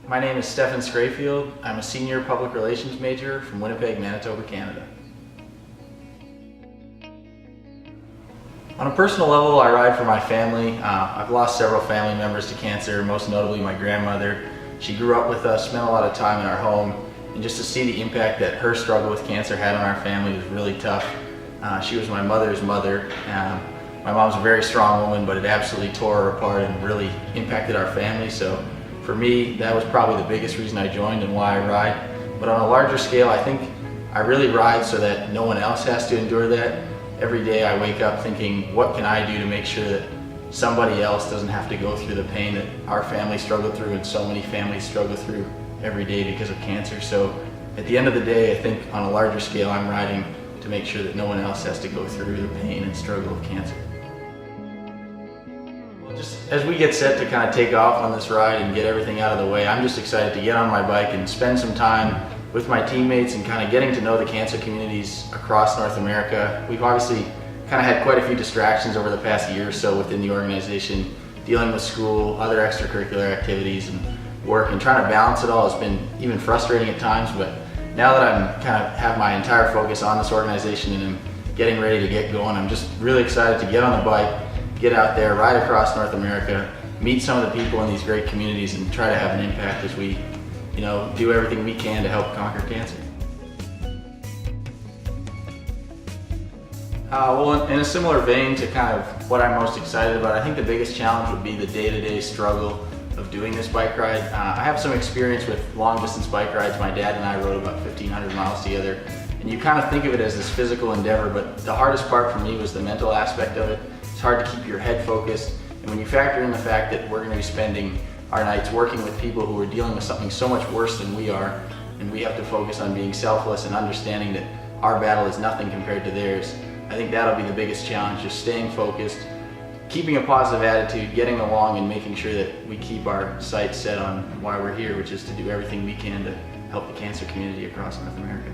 My name is Stefan Scrafield. I'm a senior public relations major from Winnipeg, Manitoba, Canada. On a personal level, I ride for my family. I've lost several family members to cancer, most notably my grandmother. She grew up with us, spent a lot of time in our home, and just to see the impact that her struggle with cancer had on our family was really tough. She was my mother's mother. My mom's a very strong woman, but it absolutely tore her apart and really impacted our family. So for me, that was probably the biggest reason I joined and why I ride. But on a larger scale, I think I really ride so that no one else has to endure that. Every day I wake up thinking, what can I do to make sure that somebody else doesn't have to go through the pain that our family struggled through and so many families struggle through every day because of cancer. So at the end of the day, I think on a larger scale, I'm riding to make sure that no one else has to go through the pain and struggle of cancer. Just as we get set to kind of take off on this ride and get everything out of the way, I'm just excited to get on my bike and spend some time with my teammates and kind of getting to know the cancer communities across North America. We've obviously kind of had quite a few distractions over the past year or so within the organization, dealing with school, other extracurricular activities and work, and trying to balance it all has been even frustrating at times. But now that I'm kind of have my entire focus on this organization and I'm getting ready to get going, I'm just really excited to get on the bike, get out there, ride across North America, meet some of the people in these great communities and try to have an impact as we do everything we can to help conquer cancer. Well, in a similar vein to kind of what I'm most excited about, I think the biggest challenge would be the day-to-day struggle of doing this bike ride. I have some experience with long-distance bike rides. My dad and I rode about 1,500 miles together, and you kind of think of it as this physical endeavor, but the hardest part for me was the mental aspect of it. It's hard to keep your head focused, and when you factor in the fact that we're going to be spending our nights working with people who are dealing with something so much worse than we are, and we have to focus on being selfless and understanding that our battle is nothing compared to theirs. I think that'll be the biggest challenge, just staying focused, keeping a positive attitude, getting along, and making sure that we keep our sights set on why we're here, which is to do everything we can to help the cancer community across North America.